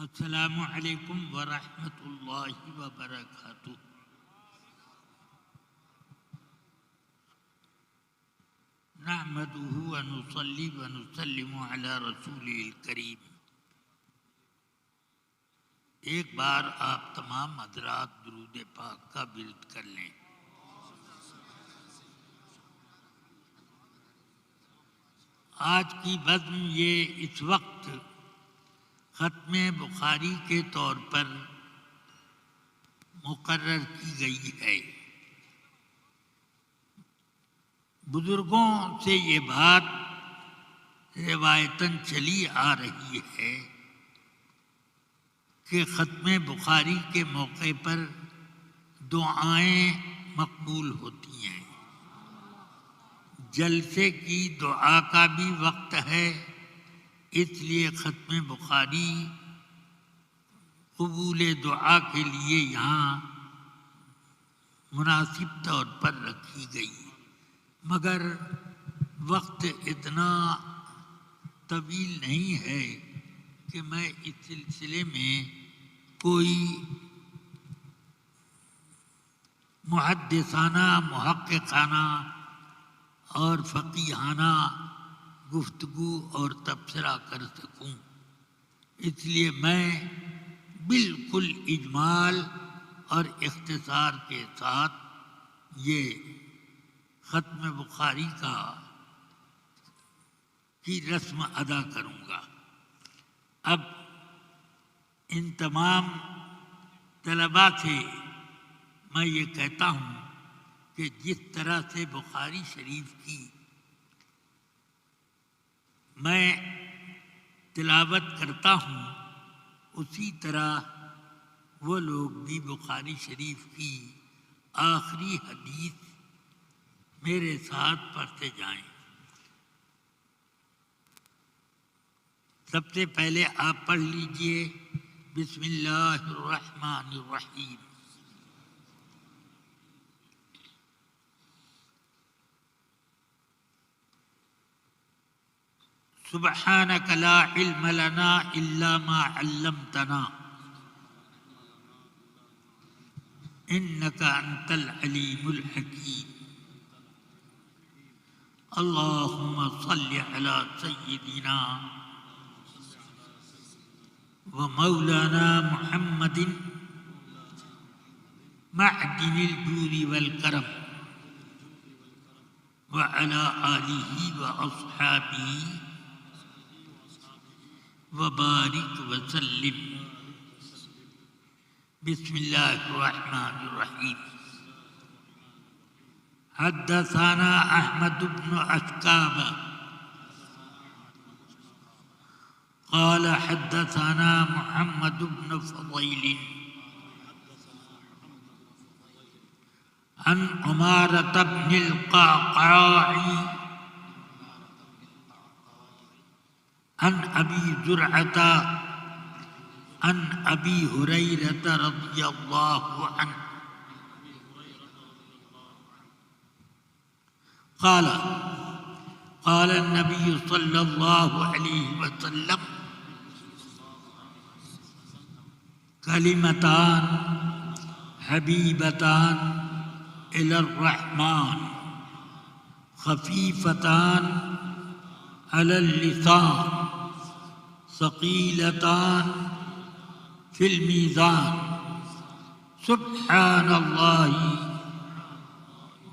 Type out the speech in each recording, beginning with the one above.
السلام علیکم ورحمۃ اللہ وبرکاتہ۔ نحمدہ ونصلی ونسلم علی رسولہ الکریم۔ ایک بار آپ تمام حضرات درود پاک کا ورد کر لیں۔ آج کی بزم یہ اس وقت ختم بخاری کے طور پر مقرر کی گئی ہے۔ بزرگوں سے یہ بات روایتاً چلی آ رہی ہے کہ ختم بخاری کے موقع پر دعائیں مقبول ہوتی ہیں۔ جلسے کی دعا کا بھی وقت ہے، اس لیے ختم بخاری قبول دعا کے لیے یہاں مناسب طور پر رکھی گئی، مگر وقت اتنا طویل نہیں ہے کہ میں اس سلسلے میں کوئی محدثانہ، محققانہ اور فقیہانہ گفتگو اور تبصرہ کر سکوں، اس لیے میں بالکل اجمال اور اختصار کے ساتھ یہ ختم بخاری کی رسم ادا کروں گا۔ اب ان تمام طلباء سے میں یہ کہتا ہوں کہ جس طرح سے بخاری شریف کی میں تلاوت کرتا ہوں، اسی طرح وہ لوگ بھی بخاری شریف کی آخری حدیث میرے ساتھ پڑھتے جائیں۔ سب سے پہلے آپ پڑھ لیجئے بسم اللہ الرحمن الرحیم۔ سبحانک لا علم لنا الا ما علمتنا انک انت العلیم الحکیم۔ اللہم صل علی سیدنا و مولانا محمد معدن الجود والکرم وعلی آلہ واصحابہ وبارک وسلم۔ بسم اللہ الرحمن الرحیم۔ حدثنا احمد بن عسکاب قال حدثنا محمد بن فضیل عن عمارة بن القعقاع عن ابی زرعة عن ابی ہریرة رضی اللہ عنہ قال قال النبي صلی اللہ علیہ وسلم کلمتان حبیبتان الی الرحمن خفیفتان علی اللسان ثقیلتان فی المیزان سبحان اللہ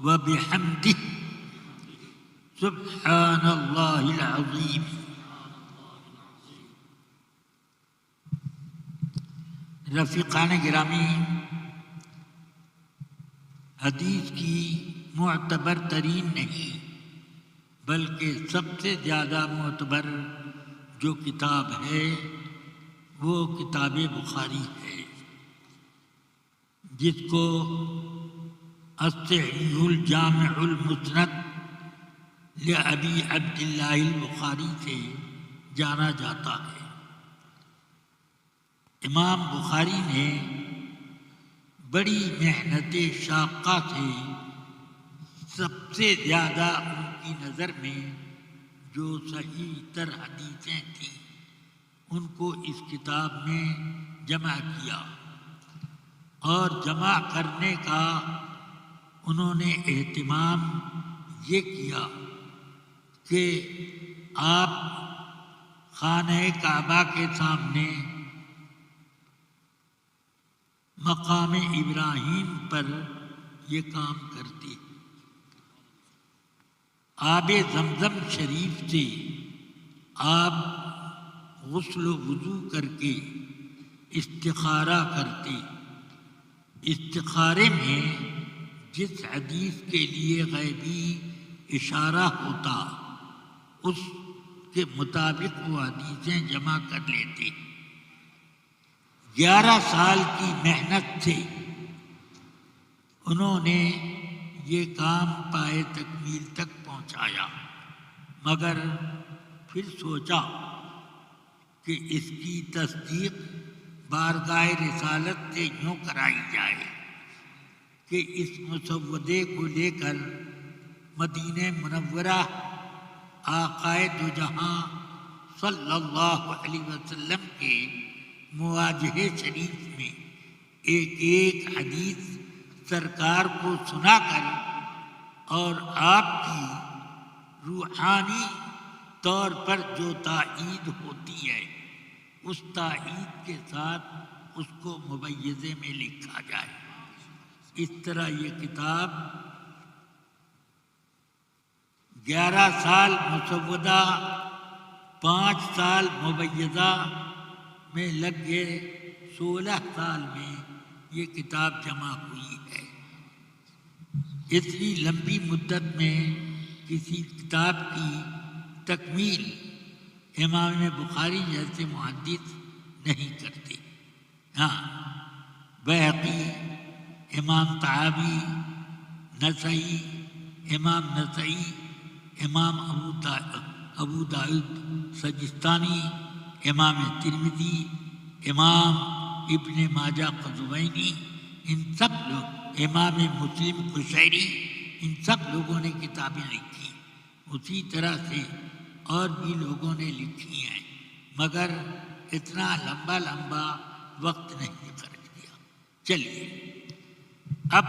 وبحمدہ سبحان اللہ العظیم۔ رفیقان گرامی، حدیث کی معتبر ترین نہیں بلکہ سب سے زیادہ معتبر جو کتاب ہے وہ کتاب بخاری ہے، جس کو الصحیح الجامع المسند لأبی عبداللہ البخاری سے جانا جاتا ہے۔ امام بخاری نے بڑی محنت شاقہ سے سب سے زیادہ ان کی نظر میں جو صحیح تر حدیثیں تھیں ان کو اس کتاب میں جمع کیا، اور جمع کرنے کا انہوں نے اہتمام یہ کیا کہ آپ خانہ کعبہ کے سامنے مقام ابراہیم پر یہ کام کرتے، آب زمزم شریف سے آپ غسل و وضو کر کے استخارہ کرتے۔ استخارے میں جس حدیث کے لیے غیبی اشارہ ہوتا اس کے مطابق وہ حدیثیں جمع کر لیتے۔ 11 سال کی محنت سے انہوں نے یہ کام پائے تکمیل تک پہنچایا، مگر پھر سوچا کہ اس کی تصدیق بارگاہ رسالت سے یوں کرائی جائے کہ اس مسودے کو لے کر مدینہ منورہ آقائے دو جہاں صلی اللہ علیہ وسلم کے مواجہے شریف میں ایک ایک حدیث سرکار کو سنا کر اور آپ کی روحانی طور پر جو تائید ہوتی ہے اس تائید کے ساتھ اس کو مبیضے میں لکھا جائے۔ اس طرح یہ کتاب 11 سال مسودہ 5 سال مبیضہ میں لگ گئے، 16 سال میں یہ کتاب جمع ہوئی ہے۔ اتنی لمبی مدت میں کسی کتاب کی تکمیل امام بخاری جیسے محدث نہیں کرتے۔ ہاں، بیہقی، امام طحاوی، نسائی، امام نسائی، امام ابو داؤد سجستانی، امام ترمذی، امام ابن ماجہ قزوینی، ان سب لوگ، امام مسلم قشیری، ان سب لوگوں نے کتابیں لکھی۔ اسی طرح سے اور بھی لوگوں نے لکھی ہیں، مگر اتنا لمبا وقت نہیں خرچ کیا۔ چلیے، اب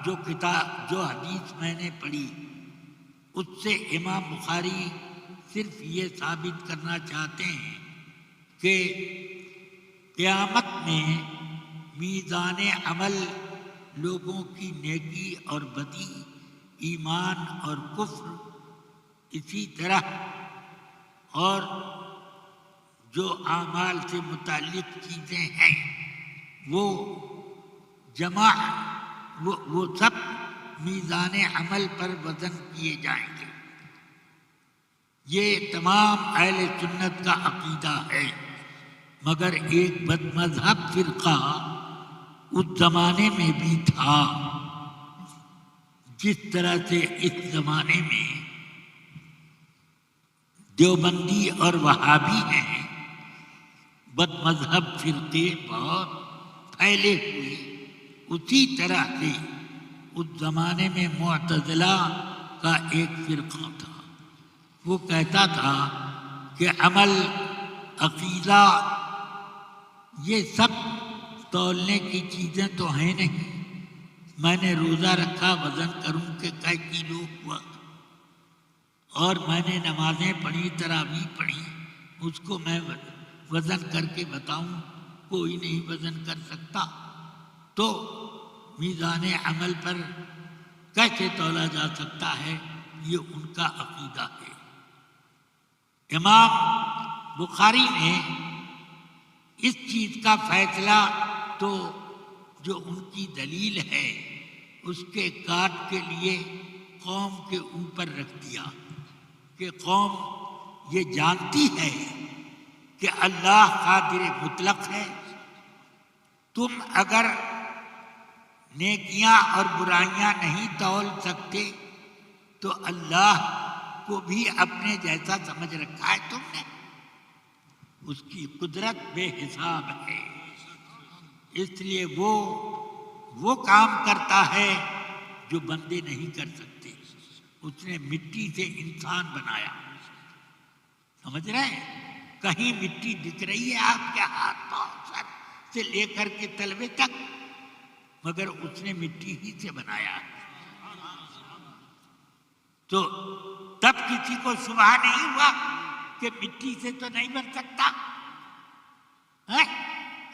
جو حدیث میں نے پڑھی اس سے امام بخاری صرف یہ ثابت کرنا چاہتے ہیں کہ قیامت میں میزان عمل لوگوں کی نیکی اور بدی، ایمان اور کفر، اسی طرح اور جو اعمال سے متعلق چیزیں ہیں وہ وہ سب میزان عمل پر وزن کیے جائیں گے۔ یہ تمام اہل سنت کا عقیدہ ہے، مگر ایک بد مذہب فرقہ اس زمانے میں بھی تھا، جس طرح سے اس زمانے میں دیوبندی اور وہابی ہیں، بد مذہب فرقے بہت پھیلے ہوئے، اسی طرح سے اس زمانے میں معتزلہ کا ایک فرقہ تھا۔ وہ کہتا تھا کہ عمل، عقیدہ، یہ سب تولنے کی چیزیں تو ہیں نہیں۔ میں نے روزہ رکھا، وزن کروں کہ کئی کلو ہوا، اور میں نے نمازیں پڑھی، تراویح پڑھی، اس کو میں وزن کر کے بتاؤں، کوئی نہیں وزن کر سکتا۔ تو میزان عمل پر کیسے تولا جا سکتا ہے؟ یہ ان کا عقیدہ ہے۔ امام بخاری نے اس چیز کا فیصلہ تو جو ان کی دلیل ہے اس کے کاٹ کے لیے قوم کے اوپر رکھ دیا کہ قوم یہ جانتی ہے کہ اللہ قادر مطلق ہے۔ تم اگر نیکیاں اور برائیاں نہیں تول سکتے تو اللہ کو بھی اپنے جیسا سمجھ رکھا ہے تم نے، اس کی قدرت بے حساب ہے، اس لیے وہ کام کرتا ہے جو بندے نہیں کر سکتے۔ اس نے مٹی سے انسان بنایا، سمجھ رہے ہیں؟ کہیں مٹی دکھ رہی ہے آپ کے ہاتھ پاؤں سر سے لے کر کے تلوے تک، مگر اس نے مٹی ہی سے بنایا. تو تب کسی کو شبہ نہیں ہوا کہ مٹی سے تو نہیں بن سکتا،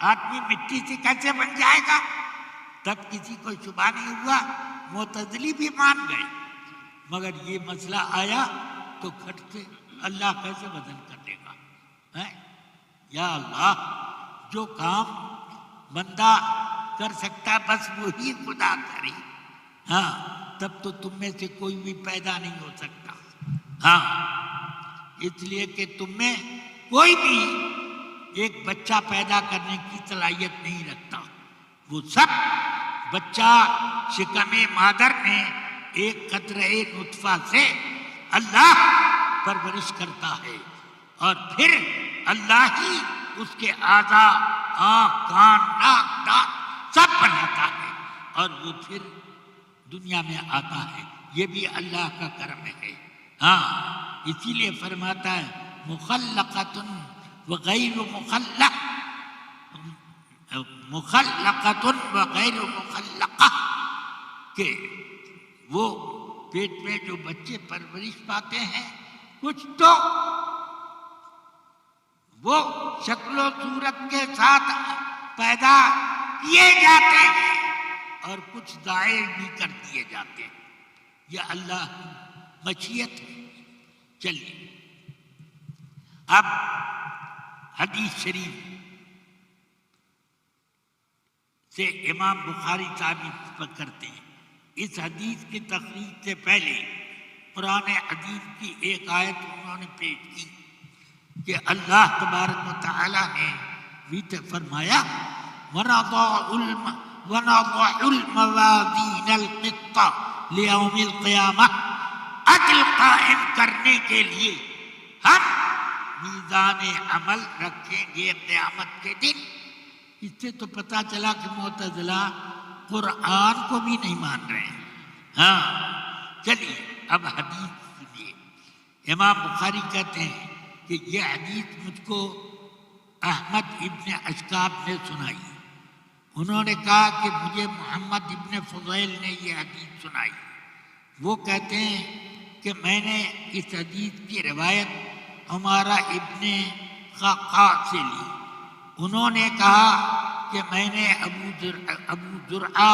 آدمی مٹی سے کیسے بن جائے گا؟ تب کسی کو شبہ نہیں ہوا، معتزلی بھی مان گئے. مگر یہ مسئلہ آیا تو کھٹ سے اللہ کیسے بدل کر دے گا؟ یا اللہ، جو کام بندہ کر سکتا بس وہی خدا کرے. تب تو تم میں سے کوئی بھی پیدا نہیں ہو سکتا. اس لیے کہ تم میں کوئی بھی ایک بچہ پیدا کرنے کی صلاحیت نہیں رکھتا. وہ سب بچہ شکم مادر میں ایک قطرہ نطفہ سے اللہ پرورش کرتا ہے، اور پھر اللہ ہی اس کے اعضاء، آنکھ، کان، ناک، دانت سب بناتا ہے، اور وہ پھر دنیا میں آتا ہے. یہ بھی اللہ کا کرم ہے. اسی لیے فرماتا ہے مخلقۃ وغیر مخلق، مخلقۃ وغیر مخلقہ، کہ وہ پیٹ میں جو بچے پرورش پاتے ہیں کچھ تو وہ شکل و صورت کے ساتھ پیدا کیے جاتے ہیں اور کچھ ضائع بھی کر دیے جاتے ہیں. یہ اللہ کی مشیت ہے. چلیے اب حدیث شریف سے امام بخاری ثابت کرتے ہیں. اس حدیث کی تخریج سے پہلے قرآن حدیث کی ایک آیت انہوں نے پیش کی کہ اللہ تبارک و تعالی نے بھی فرمایا وَنَضَعُ الْمَوَازِينَ الْقِسْطَ لِيَوْمِ الْقِيَامَةِ، عدل قائم کرنے کے لیے ہم میزان عمل رکھیں گے قیامت کے دن. اس سے تو پتہ چلا کہ معتزلہ قرآن کو بھی نہیں مان رہے ہیں. چلیے اب حدیث سنیے. امام بخاری کہتے ہیں کہ یہ حدیث مجھ کو احمد ابن اشکاب نے سنائی. انہوں نے کہا کہ مجھے محمد ابن فضیل نے یہ حدیث سنائی. وہ کہتے ہیں کہ میں نے اس حدیث کی روایت عمارہ ابن قعقاع سے لی. انہوں نے کہا کہ میں نے ابو زرعہ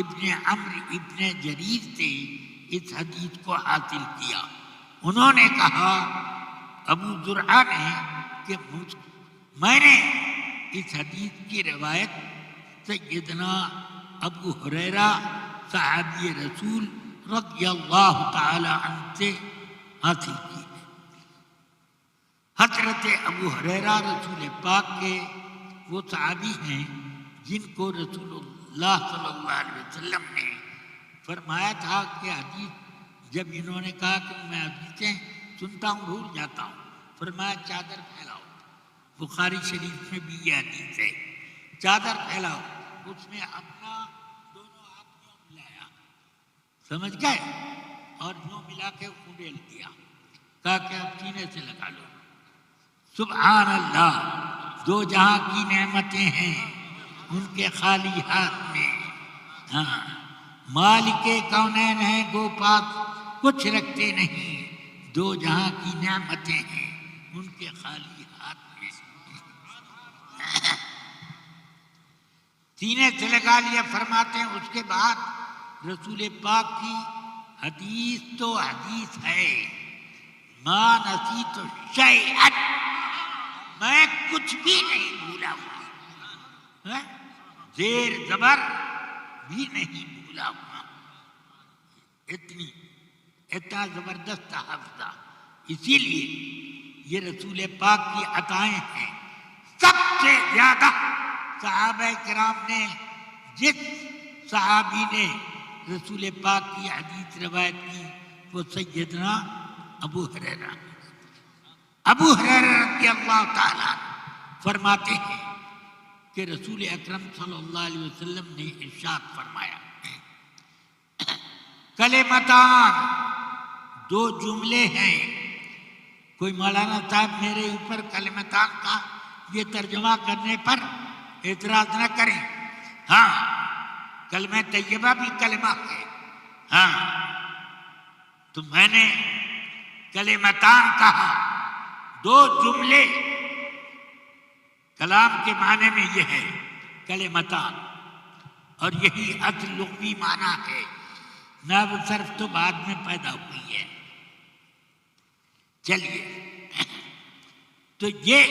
ابن عمرو ابن جریر سے اس حدیث کو حاصل کیا. انہوں نے کہا ابو زرعہ نے کہ میں نے اس حدیث کی روایت سیدنا ابو ہریرہ صحابی رسول رضی اللہ تعالی عنہ سے حاصل کی. حضرت ابو ہریرہ رسول پاک کے وہ صحابی ہیں جن کو رسول اللہ صلی اللہ علیہ وسلم نے فرمایا تھا کہ حدیث، جب انہوں نے کہا کہ میں حدیثیں سنتا ہوں بھول جاتا ہوں، فرمایا چادر پھیلاؤ. بخاری شریف میں بھی یہ حدیث ہے. چادر پھیلاؤ. اس نے اپنا دونوں ہاتھ یوں ملایا، سمجھ گئے، اور یوں ملا کے اڈیل دیا. کہا کہ اب سینے سے لگا لو. سبحان اللہ، دو جہاں کی نعمتیں ہیں ان کے خالی ہاتھ میں. مالک کونین ہیں گو پاس کچھ رکھتے نہیں، دو جہاں کی نعمتیں ہیں ان کے خالی ہاتھ میں. سینے سے لگا لیا فرماتے ہیں. اس کے بعد رسول پاک کی حدیث تو حدیث ہے، ما نسیت شیئا، میں کچھ بھی نہیں بھولا ہوا، زیر زبر بھی نہیں بھولا ہوا. اتنا زبردست حافظہ. اسی لیے یہ رسول پاک کی عطائیں ہیں. سب سے زیادہ صحابہ کرام نے جس صحابی نے رسول پاک کی حدیث روایت کی وہ سیدنا ابو ہریرہ. ابو ہریرہ رضی اللہ تعالیٰ فرماتے ہیں کہ رسول اکرم صلی اللہ علیہ وسلم نے ارشاد فرمایا کلمتان، دو جملے ہیں، کوئی مولانا صاحب میرے اوپر کلمتان کا یہ ترجمہ کرنے پر اعتراض نہ کریں. ہاں کلمہ طیبہ بھی کلمہ ہے. ہاں تو میں نے کلمتان کہا، 2 جملے کلام کے معنی میں یہ ہے کلمتان، اور یہی اصل لغوی معنی ہے. نحو صرف تو بعد میں پیدا ہوئی ہے. چلیے تو یہ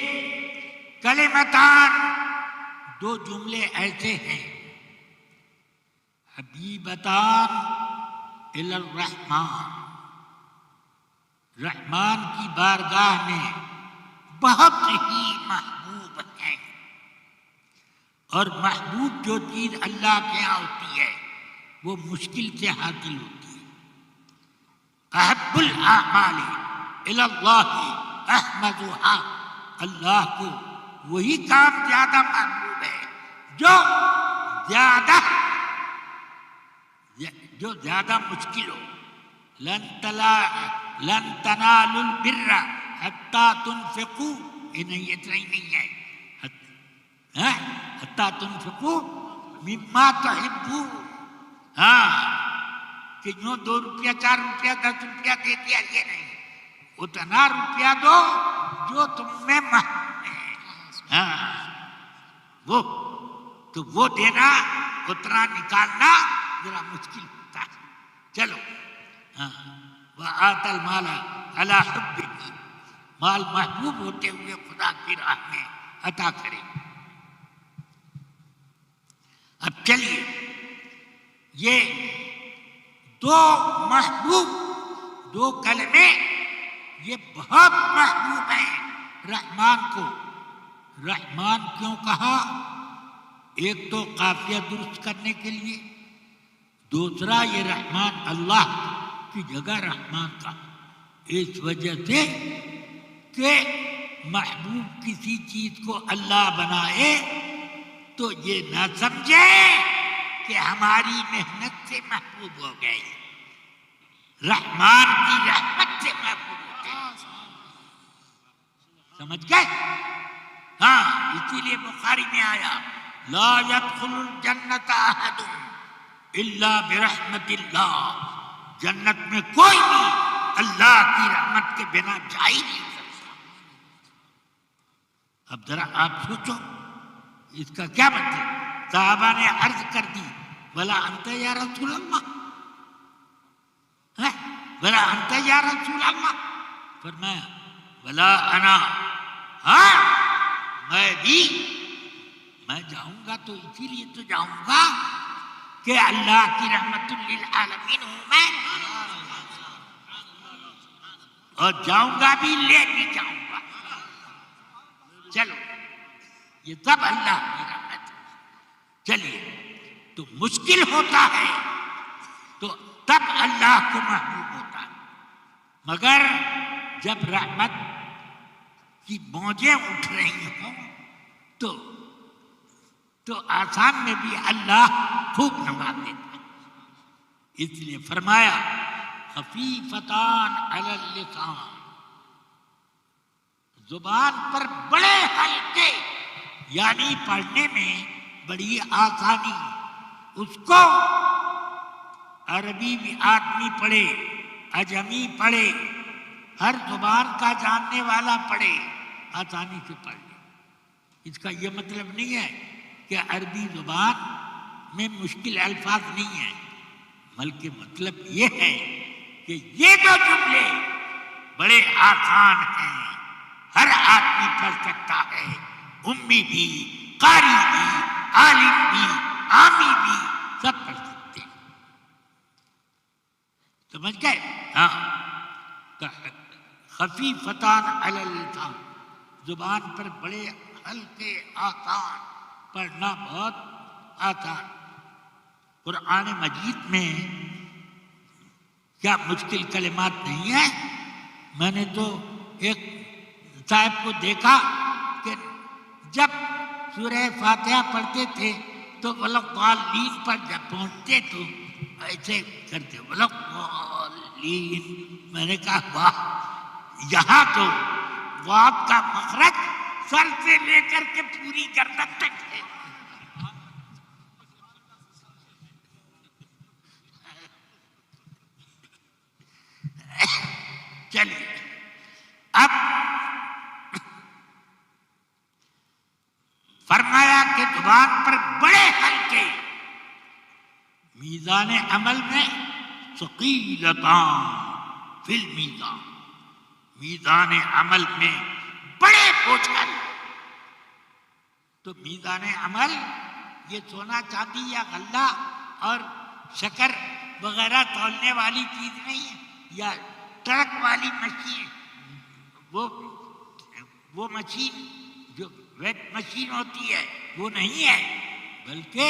کلمتان 2 جملے ایسے ہیں، حبیبتان الی الرحمن، رحمان کی بارگاہ میں بہت ہی محبوب ہیں. اور محبوب جو چیز اللہ کے یہاں ہوتی ہے وہ مشکل سے حاصل ہوتی ہے. احب الاعمال الی اللہ احمدھا، اللہ کو وہی کام زیادہ محبوب ہے جو زیادہ مشکل ہو. لن تنالوا البر حتی تنفقوا، یہ نہیں اتنا ہی نہیں ہے، حتی تنفقوا مما تحبون. ہاں کہ یوں 2 روپیہ 4 روپیہ 10 روپیہ دے دیا، یہ نہیں، اتنا روپیہ دو جو تم میں محبوب ہے. ہاں وہ دینا، اتنا نکالنا ذرا مشکل ہوتا ہے. چلو ہاں وآتى المال علی حبہ، مال محبوب ہوتے ہوئے خدا کی راہ میں عطا کرے. اب چلیے یہ 2 محبوب 2 کلمے یہ بہت محبوب ہیں رحمان کو. رحمان کیوں کہا؟ ایک تو قافیہ درست کرنے کے لیے، دوسرا یہ رحمان اللہ کی جگہ رحمان کا، اس وجہ سے کہ محبوب کسی چیز کو اللہ بنائے تو یہ نہ سمجھے کہ ہماری محنت سے محبوب ہو گئے، رحمان کی رحمت سے محبوب ہو گئے. سمجھ گئے؟ ہاں اسی لیے بخاری میں آیا لا يدخل الجنت احد الا برحمت اللہ، جنت میں کوئی بھی اللہ کی رحمت کے بنا جا ہی نہیں سکتا. اب ذرا آپ سوچو اس کا کیا مطلب؟ صحابہ نے عرض کر دی بلا انت یا رسول اللہ، بلا انت یا رسول اللہ، فرمایا بلا انا، ہاں میں جاؤں گا تو اسی لیے تو جاؤں گا کہ اللہ کی رحمت للعالمین ہوں میں، اور جاؤں گا بھی لے بھی جاؤں گا. چلو یہ سب اللہ کی رحمت ہے. چلیے تو مشکل ہوتا ہے تو تب اللہ کو محبوب ہوتا ہے، مگر جب رحمت کی موجیں اٹھ رہی ہوں تو آسان میں بھی اللہ خوب نواز دیتا ہے. اس لیے فرمایا خفیفتان علی اللسان، زبان پر بڑے ہلکے، یعنی پڑھنے میں بڑی آسانی. اس کو عربی بھی آدمی پڑھے، اجمی پڑھے، ہر زبان کا جاننے والا پڑھے، آسانی سے پڑھ لے. اس کا یہ مطلب نہیں ہے کہ عربی زبان میں مشکل الفاظ نہیں ہیں، بلکہ مطلب یہ ہے کہ یہ 2 جملے بڑے آسان ہیں، ہر آدمی پڑھ سکتا ہے، امی بھی، قاری بھی، عالم بھی، عامی بھی، سب پڑھ سکتے ہیں. سمجھ گئے؟ ہاں خفیفتان علی اللسان، زبان پر بڑے ہلکے، آسان، پڑھنا بہت آسان. قرآن مجید میں کیا مشکل کلمات نہیں ہیں؟ میں نے تو ایک صاحب کو دیکھا کہ جب سورہ فاتحہ پڑھتے تھے تو وَلَضَّالِّينَ پر جب پہنچتے تو ایسے کرتے وَلَضَّالِّينَ. میں نے کہا واہ یہاں تو واد کا مخرج سر سے لے کر کے پوری گردن تک ہے. چلیے اب فرمایا کہ زبان پر بڑے ہلکے میزان عمل میں ثقیلتان فی المیزان، میزان عمل میں بڑے بوجھل. تو میزان عمل یہ سونا چاندی یا غلہ اور شکر وغیرہ تولنے والی چیز نہیں ہے، یا ٹرک والی مشین، وہ مشین جو ویٹ مشین ہوتی ہے وہ نہیں ہے، بلکہ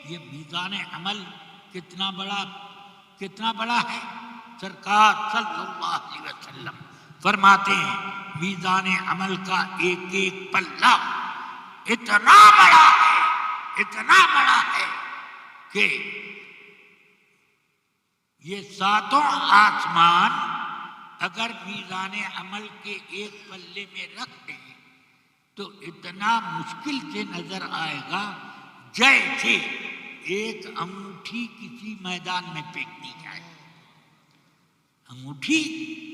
یہ میزان عمل کتنا بڑا ہے. سرکار صلی اللہ علیہ وسلم فرماتے ہیں میزان عمل کا ایک ایک پلہ اتنا بڑا ہے کہ یہ ساتوں آسمان اگر میزان عمل کے ایک پلے میں رکھ دیں تو اتنا مشکل سے نظر آئے گا جیسے ایک انگوٹھی کسی میدان میں پھینک دی جائے. انگوٹھی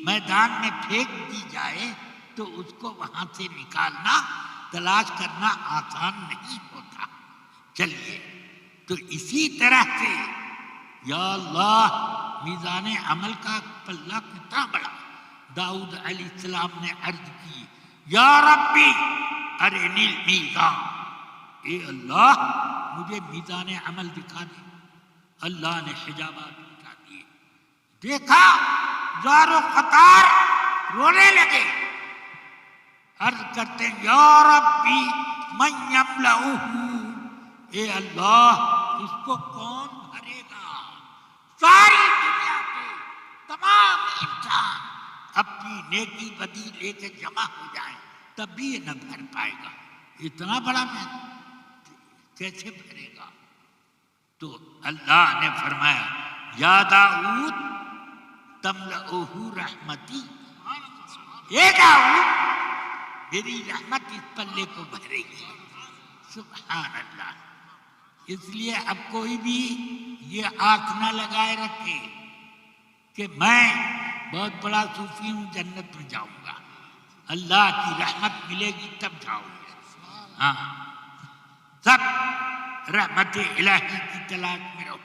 میدان میں پھینک دی جائے تو اس کو وہاں سے نکالنا، تلاش کرنا آسان نہیں ہوتا. چلیے تو اسی طرح سے یا اللہ میزان عمل کا پلہ کتنا بڑا. داؤد علیہ السلام نے عرض کی یا ربی ارنی المیزان، اے اللہ مجھے میزان عمل دکھا دے. اللہ نے حجابات اٹھا دیے، دیکھا زار و قطار رونے لگے، عرض کرتے ہیں یا ربی من یملؤہ، اے اللہ اس کو کون بھرے گا. ساری دنیا کے تمام انسان اپنی نیکی بدی لے کے جمع ہو جائیں تب بھی یہ نہ بھر پائے گا. اتنا بڑا میں کیسے بھرے گا؟ تو اللہ نے فرمایا یا داؤد تملؤہ رحمتی، اے داؤد میری رحمت اس پلے کو بھرے گی. سبحان اللہ. اس لیے اب کوئی بھی یہ آنکھ نہ لگائے رکھے کہ میں بہت بڑا صوفی ہوں جنت میں جاؤں گا. اللہ کی رحمت ملے گی تب جاؤں گا. ہاں سب رحمت الہی کی تلاش میں رہو.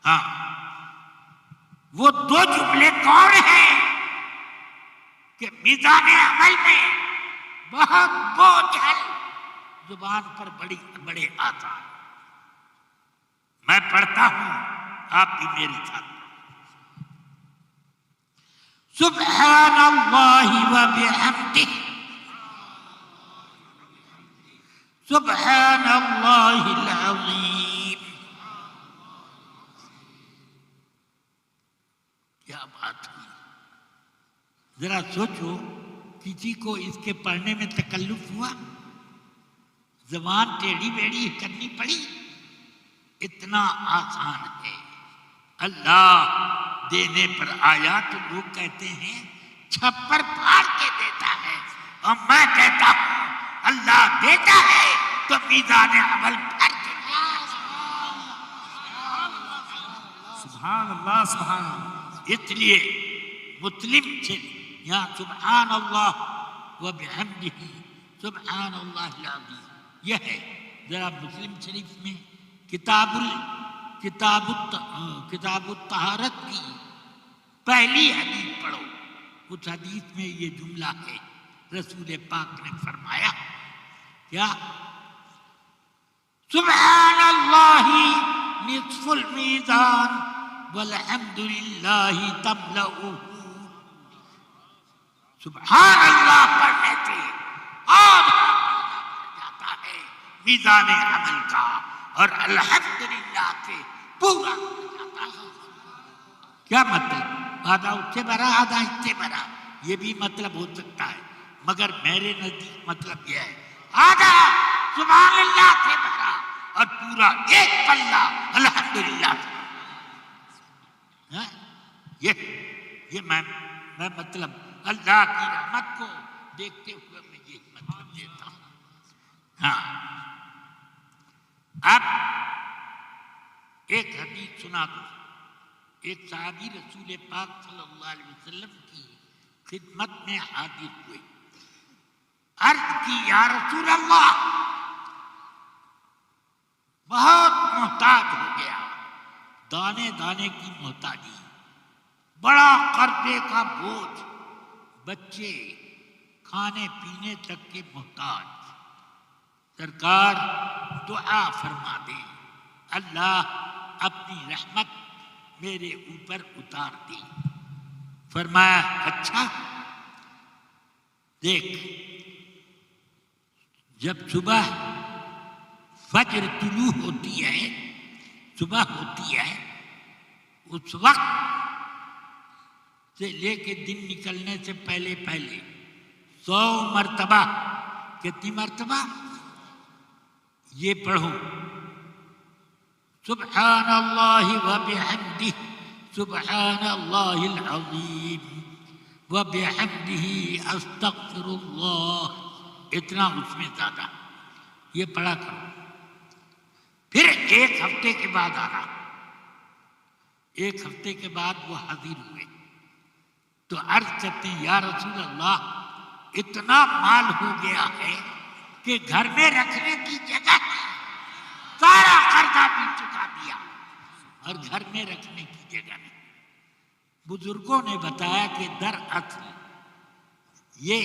ہاں وہ دو جملے کون ہیں کہ میزان عمل میں بہت بوجھل، زبان پر بڑے آسان. میں پڑھتا ہوں آپ بھی میرے ساتھ. سبحان اللہ و بحمدہ، سبحان اللہ العظیم. کیا بات ہوئی. ذرا سوچو کسی کو اس کے پڑھنے میں تکلف ہوا؟ زبان ٹیڑھی بیڑھی کرنی پڑی؟ اتنا آسان ہے. اللہ دینے پر آیا تو لوگ کہتے ہیں چھپر پھاڑ کے دیتا ہے، اور میں کہتا ہوں اللہ دیتا ہے تو میزان عمل بھر کے دیتا ہے. سبحان اللہ سبحان اللہ. اس لیے مسلم سے یہاں سبحان اللہ و بحمدہ سبحان اللہ العظیم یہ ہے. ذرا مسلم شریف میں کتاب الطہارت کی پہلی حدیث پڑھو. اس حدیث میں یہ جملہ ہے، رسول پاک نے فرمایا کیا؟ سبحان اللہ نصف المیزان والحمد للہ تملؤہ. سبحان اللہ پڑھنے سے آدھا جاتا ہے میزان عمل کا، اور الحمدللہ سے پورا ہو جاتا ہے. کیا مطلب؟ آدھا اس سے بھرا آدھا اس سے بھرا، یہ بھی مطلب ہو سکتا ہے، مگر میرے نزدیک مطلب یہ ہے آدھا سبحان اللہ سے بھرا اور پورا ایک پلہ الحمدللہ سے. یہ میں مطلب اللہ کی رحمت کو دیکھتے ہوئے میں یہ مطلب دیتا ہوں. ہاں اب ایک حدیث سنا دوں. ایک صحابی رسول پاک صلی اللہ علیہ وسلم کی خدمت میں حاضر ہوئے. عرض کی یا رسول اللہ بہت محتاج ہو گیا, دانے دانے کی محتاجی, بڑا قرضے کا بوجھ, بچے کھانے پینے تک کے محتاج. سرکار دعا فرما دے, اللہ اپنی رحمت میرے اوپر اتار دی. فرمایا اچھا دیکھ, جب صبح فجر طلوع ہوتی ہے, صبح ہوتی ہے, اس وقت سے لے کے دن نکلنے سے پہلے پہلے 100 مرتبہ, کتنی مرتبہ یہ پڑھو, سبحان اللہ وبحمدہ سبحان اللہ العظیم وبحمدہ استغفر اللہ. اتنا اس میں زیادہ یہ پڑھا کرو. پھر ایک ہفتے کے بعد آنا. ایک ہفتے کے بعد وہ حاضر ہوئے تو عرض کرتے ہیں یا رسول اللہ اتنا مال ہو گیا ہے کہ گھر میں رکھنے کی جگہ نہیں, سارا قرضہ بھی چکا دیا اور گھر میں رکھنے کی جگہ نہیں. بزرگوں نے بتایا کہ دراصل یہ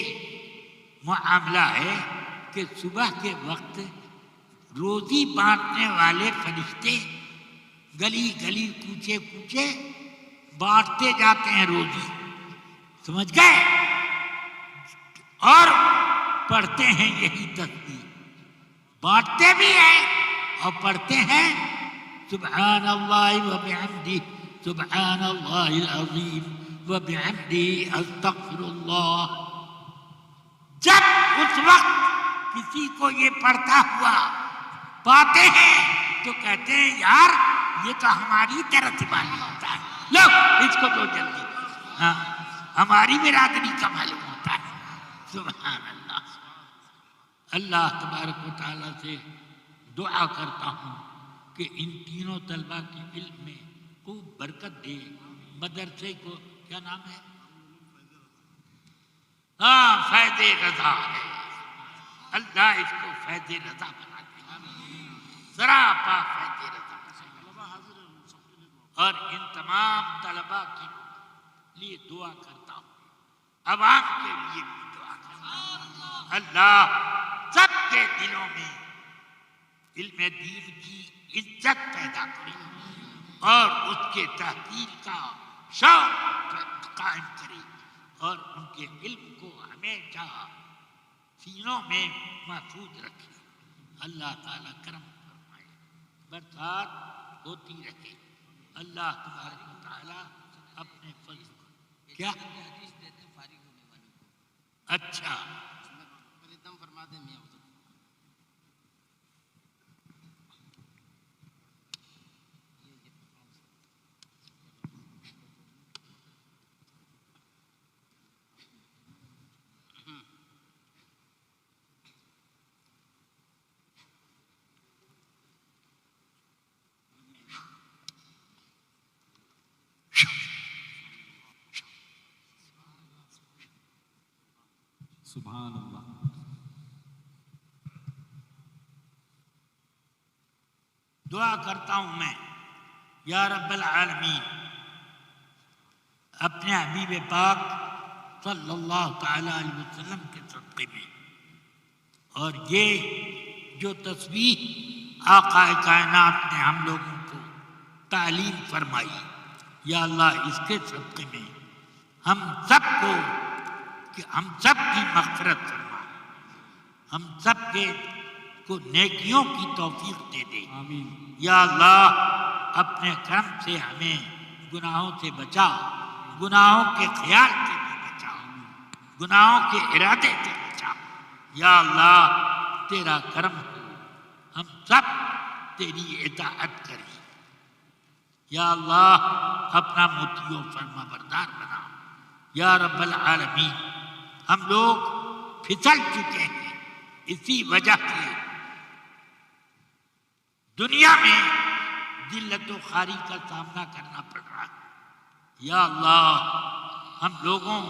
معاملہ ہے کہ صبح کے وقت روزی بانٹنے والے فرشتے گلی گلی کوچے کوچے بانٹتے جاتے ہیں روزی, سمجھ گئے, اور پڑھتے ہیں یہی تسبیح, بانٹتے بھی ہیں اور پڑھتے ہیں سبحان اللہ وبحمدہ سبحان اللہ العظیم وبحمدہ استغفر اللہ. جب اس وقت کسی کو یہ پڑھتا ہوا پاتے ہیں تو کہتے ہیں یار یہ تو ہماری طرح سے معلوم ہوتا ہے, لو اس کو تو جلدی, ہاں ہماری برادری کا معلوم ہوتا ہے. سبحان اللہ. اللہ تبارک و تعالیٰ سے دعا کرتا ہوں کہ ان تینوں طلبہ کی علم میں خوب برکت دے. مدرسے کو کیا نام ہے؟ ہاں فیض رضا ہے. اللہ اس کو فیض رضا بنا دے, سراپا فیض رضا. اور ان تمام طلباء کے لیے دعا کرتا ہوں, عوام کے لیے بھی دعا کرتا ہوں. اللہ سب کے دلوں میں علم دین کی عزت پیدا کرے اور اس کے تحقیق کا شوق قائم کرے اور ان کے علم کو ہمیشہ سینوں میں محفوظ رکھے. اللہ تعالیٰ کرم فرمائے, برسات ہوتی رہے. اللہ تبارک و تعالیٰ اپنے فضل کو کیا اچھا فرما دیں میاں. سبحان اللہ. دعا کرتا ہوں میں یا رب العالمین اپنے حبیب پاک صلی اللہ تعالی علیہ وسلم کے صدقے میں, اور یہ جو تسبیح آقا کائنات نے ہم لوگوں کو تعلیم فرمائی, یا اللہ اس کے صدقے میں ہم سب کی مغفرت فرما, ہم سب کو نیکیوں کی توفیق دے دے. آمین. یا اللہ اپنے کرم سے ہمیں گناہوں سے بچا, گناہوں کے خیال سے بھی بچا, گناہوں کے ارادے سے بچا. یا اللہ تیرا کرم ہو, ہم سب تیری اطاعت کریں. یا اللہ اپنا مطیع و فرما بردار بنا. یا رب العالمین ہم لوگ پھسل چکے ہیں، اسی وجہ سے دنیا میں ذلت و خواری کا سامنا کرنا پڑ رہا ہے۔ یا اللہ ہم لوگوں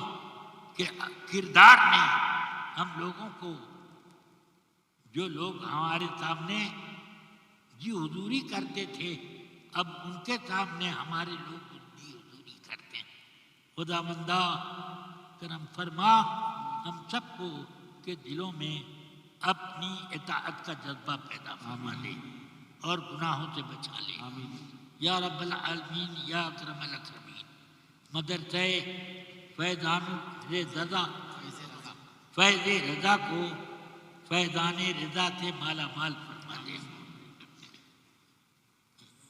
کے کردار میں ہم لوگوں کو، جو لوگ ہمارے سامنے جی حضوری کرتے تھے، اب ان کے سامنے ہمارے لوگ جی حضوری کرتے ہیں۔ خدا مندہ کرم فرما ہم سب کو کے دلوں میں اپنی اطاعت کا جذبہ پیدا فرما لے اور گناہوں سے بچا لے۔ یا رب العالمین یا اکرم الاکرمین مدرسہ فیض رضا کو فیضان رضا سے مالا مال فرما دے۔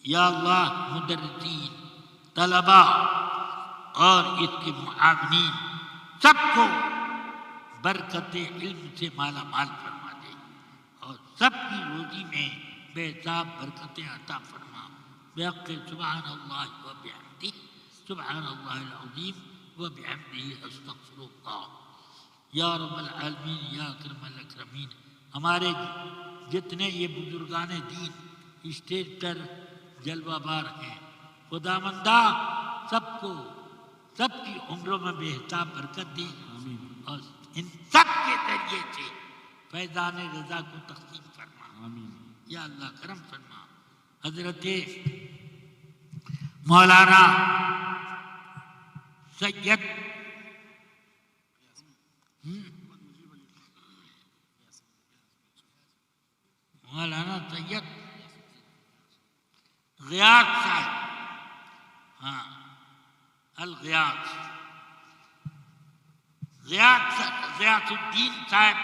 یا اللہ مدرسین، طلباء اور اس کے معاونین سب کو برکت علم سے مالا مال فرما دے اور سب کی روزی میں بے حساب برکتیں عطا فرما۔ بحق سبحان اللہ و بحمدہ، سبحان اللہ العظیم و بحمدہ استغفر اللہ۔ یا رب العالمین یا اکرم الاکرمین ہمارے جتنے یہ بزرگان دین اسٹیج پر جلوہ بار ہیں، خدا مندہ سب کو سب کی عمروں میں بے حساب برکت دے اور ان سب کے ذریعے سے فیضان رضا کو تقسیم فرما۔ یا اللہ کرم فرما۔ حضرت مولانا سید مولانا سید غیاث صاحب، ہاں الغیاث غیاث الدین صاحب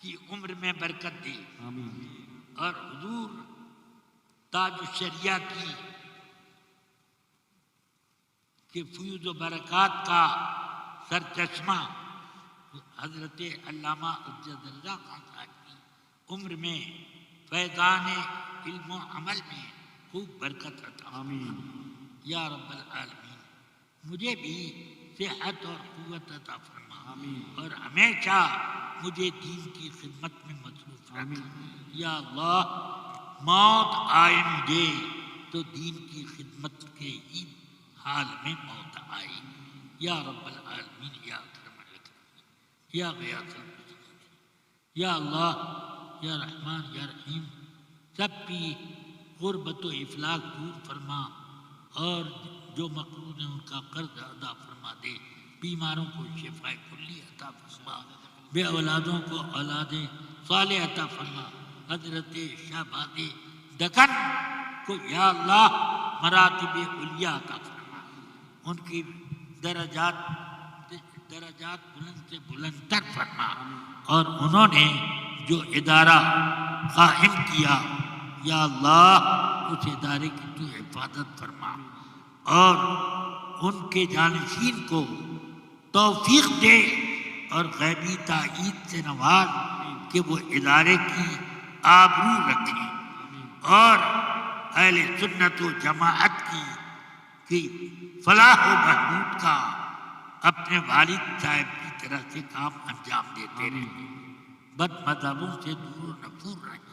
کی عمر میں برکت دے اور حضور تاج الشریعہ کی فیوز و برکات کا سرچشمہ حضرت علامہ عزت رضا خان صاحب کی عمر میں فیضان علم و عمل میں خوب برکت عطا فرما۔ یا رب العالمین مجھے بھی صحت اور قوت عطا فرما اور ہمیشہ مجھے دین کی خدمت میں مصروف رکھ۔ یا اللہ موت آئے مجھے تو دین کی خدمت کے ہی حال میں موت آئے۔ یا رب العالمین یا اکرم الاکرمین یا غیاث الدین، یا اللہ یا رحمان یا رحیم سب کی غربت و افلاس دور فرما اور جو مقروض ہیں ان کا قرض ادا فرما دے، بیماروں کو شفاء کلی عطا فرما، بے اولادوں کو اولاد صالح عطا فرما۔ حضرت شہباز دکن کو یا اللہ مراتب علیہ عطا فرما، ان کی درجات بلند سے بلند تر فرما، اور انہوں نے جو ادارہ قائم کیا یا اللہ اس ادارے کی تو حفاظت فرما اور ان کے جانشین کو توفیق دے اور غیبی تائید سے نواز کہ وہ ادارے کی آبرو رکھیں اور اہل سنت و جماعت کی فلاح و بہبود کا اپنے والد صاحب کی طرح سے کام انجام دیتے رہیں، بد مذہبوں سے دور و نفور رہیں۔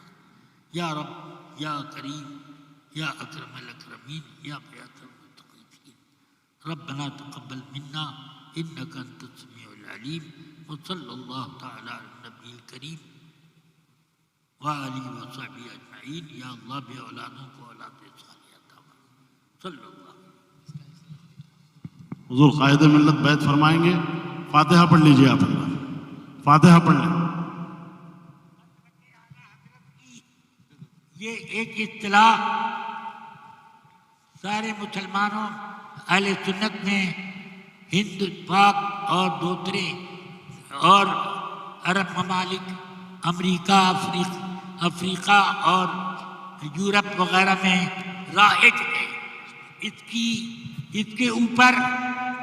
یا رب یا کریم یا اکرم الاکرمین یا غیاث المتقین ربنا تقبل منا انک انت السمیع العلیم وصلی اللہ تعالی علی النبی الکریم وآلہ وصحبہ اجمعین۔ یا اللہ بے اولادوں کو اولاد صالحہ عطا فرما۔ صلی اللہ۔ حضور قائد ملت بیعت فرمائیں گے، فاتحہ پڑھ لیجیے آپ اللہ، فاتحہ پڑھ لیں۔ یہ ایک اصطلاح سارے مسلمانوں اہل سنت میں ہند پاک اور دوسرے اور عرب ممالک امریکہ افریقہ اور یورپ وغیرہ میں رائج ہے۔ اس کے اوپر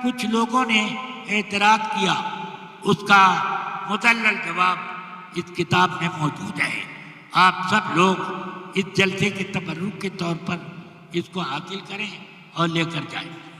کچھ لوگوں نے اعتراض کیا، اس کا مدلل جواب اس کتاب میں موجود ہے۔ آپ سب لوگ اس جلسے کے تبرک کے طور پر اس کو حاصل کریں اور لے کر جائیں۔